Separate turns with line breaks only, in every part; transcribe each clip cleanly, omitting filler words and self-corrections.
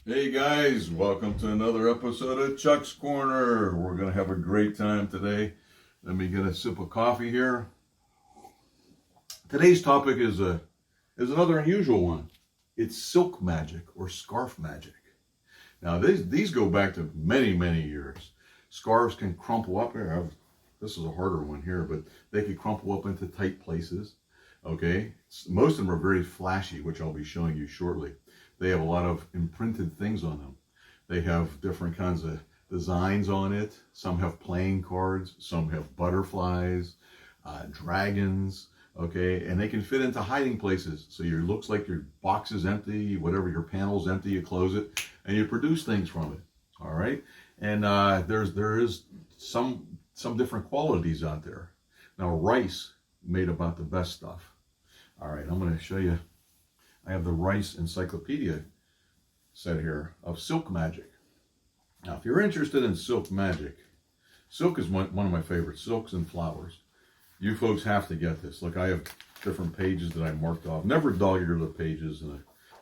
Hey guys, welcome to another episode of Chuck's Corner. We're going to have a great time today. Let me get a sip of coffee here. Today's topic is another unusual one. It's silk magic or scarf magic. Now these go back to many years. Scarves can crumple up here. This is a harder one here, but they can crumple up into tight places. Okay, most of them are very flashy, which I'll be showing you shortly. They have a lot of imprinted things on them. They have different kinds of designs on it. Some have playing cards, some have butterflies, dragons, okay? And they can fit into hiding places. So it looks like your box is empty, whatever, your panel's empty, you close it, and you produce things from it, all right? And there is some different qualities out there. Now, Rice made about the best stuff. All right, I'm gonna show you. I have the Rice Encyclopedia set here of silk magic. Now, if you're interested in silk magic, silk is one of my favorites, silks and flowers. You folks have to get this. Look, I have different pages that I marked off. Never dog-ear the pages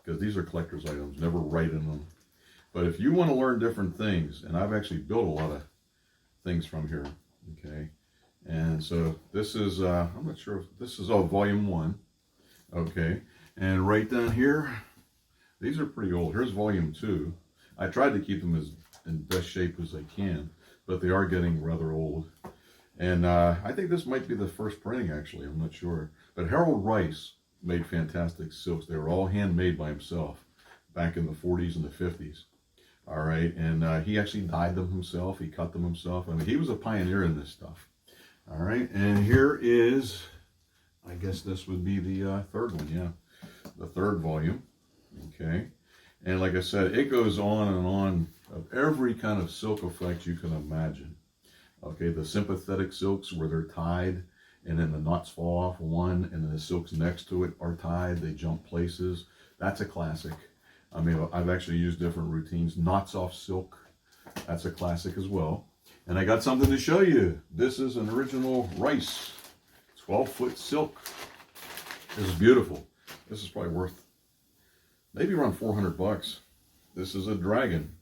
because these are collector's items, never write in them. But if you want to learn different things, and I've actually built a lot of things from here, okay? And so this is, I'm not sure if this is all volume 1, okay? And right down here, these are pretty old. Here's volume 2. I tried to keep them as in best shape as I can, but they are getting rather old. And I think this might be the first printing, actually. I'm not sure. But Harold Rice made fantastic silks. They were all handmade by himself back in the 40s and the 50s. All right, and he actually dyed them himself. He cut them himself. I mean, he was a pioneer in this stuff. All right, and here is, I guess this would be the third one, yeah. The third volume, okay? And like I said, it goes on and on of every kind of silk effect you can imagine. Okay, the sympathetic silks where they're tied and then the knots fall off one and then the silks next to it are tied, they jump places. That's a classic. I mean, I've actually used different routines. Knots off silk, that's a classic as well. And I got something to show you. This is an original Rice 12-foot silk. This is beautiful. This is probably worth maybe around 400 bucks. This is a dragon.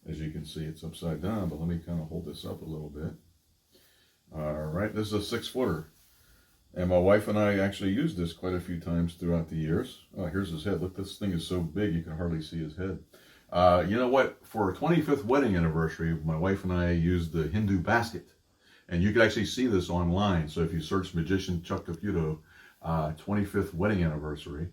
As you can see, it's upside down, but let me kind of hold this up a little bit. All right, this is a 6-footer. And my wife and I actually used this quite a few times throughout the years. Oh, here's his head. Look, this thing is so big you can hardly see his head. You know what? For our 25th wedding anniversary, my wife and I used the Hindu basket. And you can actually see this online. So if you search Magician Chuck Caputo, 25th wedding anniversary,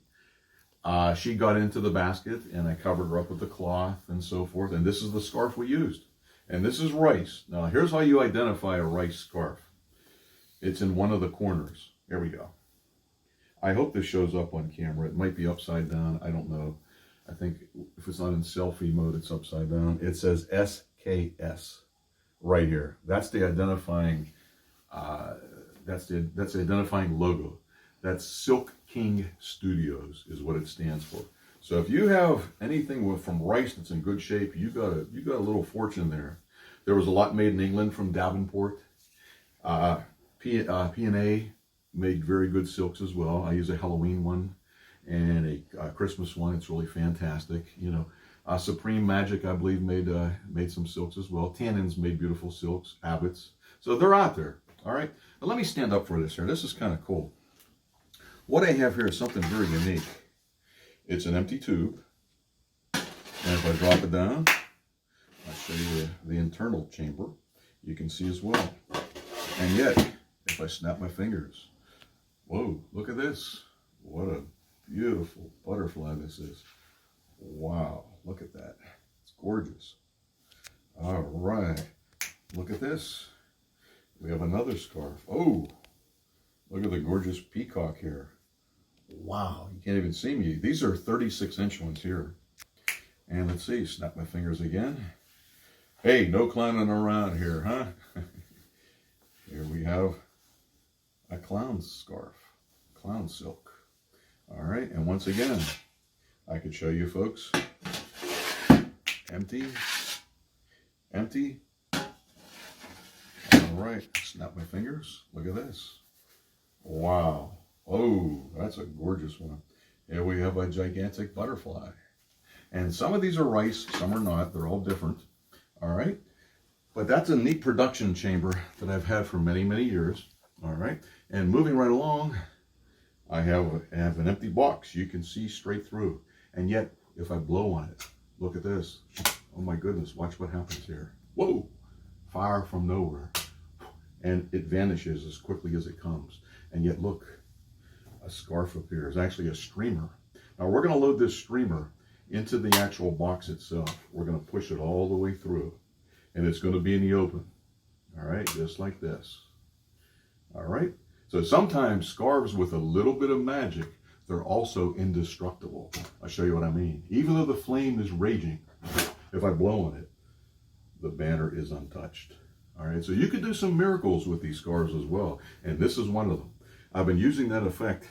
she got into the basket and I covered her up with the cloth and so forth. And this is the scarf we used. And this is Rice. Now here's how you identify a Rice scarf. It's in one of the corners. Here we go. I hope this shows up on camera. It might be upside down. I don't know. I think if it's not in selfie mode, it's upside down. It says SKS right here. That's the identifying that's the identifying logo. That's Silk King Studios is what it stands for. So if you have anything from Rice that's in good shape, you got a little fortune there. There was a lot made in England from Davenport. P&A made very good silks as well. I use a Halloween one and a Christmas one. It's really fantastic. You know, Supreme Magic, I believe, made some silks as well. Tannins made beautiful silks. Abbott's. So they're out there. All right. But let me stand up for this here. This is kind of cool. What I have here is something very unique. It's an empty tube. And if I drop it down, I'll show you the internal chamber. You can see as well. And yet, if I snap my fingers, whoa, look at this. What a beautiful butterfly this is. Wow, look at that. It's gorgeous. All right, look at this. We have another scarf. Oh, look at the gorgeous peacock here. Wow, you can't even see me. These are 36-inch ones here. And let's see, snap my fingers again. Hey, no clowning around here, huh? Here we have a clown scarf, clown silk. All right, and once again, I could show you folks. Empty, empty. All right, snap my fingers. Look at this. Wow. Oh, that's a gorgeous one. Here we have a gigantic butterfly. And some of these are rice, some are not. They're all different. All right. But that's a neat production chamber that I've had for many, many years. All right. And moving right along, I have an empty box. You can see straight through. And yet, if I blow on it, look at this. Oh my goodness, watch what happens here. Whoa, fire from nowhere. And it vanishes as quickly as it comes. And yet look, a scarf appears, actually a streamer. Now we're gonna load this streamer into the actual box itself. We're gonna push it all the way through. And it's gonna be in the open. All right, just like this. All right, so sometimes scarves with a little bit of magic, they're also indestructible. I'll show you what I mean. Even though the flame is raging, if I blow on it, the banner is untouched. All right, so you can do some miracles with these scarves as well. And this is one of them. I've been using that effect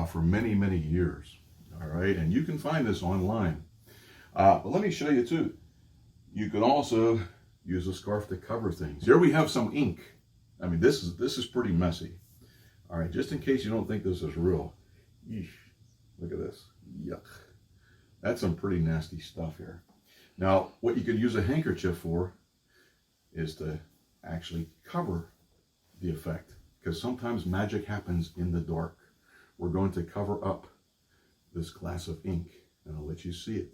for many, many years. All right, and you can find this online. But let me show you too. You can also use a scarf to cover things. Here we have some ink. I mean, this is pretty messy. All right, just in case you don't think this is real. Eesh, look at this. Yuck. That's some pretty nasty stuff here. Now, what you could use a handkerchief for is to actually cover the effect, because sometimes magic happens in the dark. We're going to cover up this glass of ink, and I'll let you see it.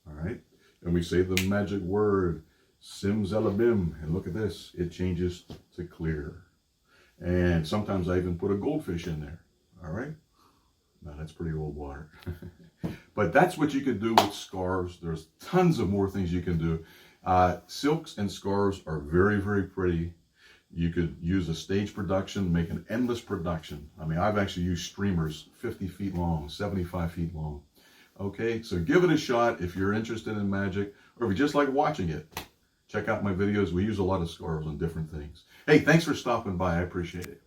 All right? And we say the magic word, simsalabim, and look at this. It changes to clear. And sometimes I even put a goldfish in there. All right? Now, that's pretty old water. But that's what you can do with scarves. There's tons of more things you can do. Silks and scarves are very, very pretty. You could use a stage production, make an endless production. I mean, I've actually used streamers 50 feet long, 75 feet long. Okay, so give it a shot if you're interested in magic, or if you just like watching it. Check out my videos. We use a lot of scarves on different things. Hey, thanks for stopping by. I appreciate it.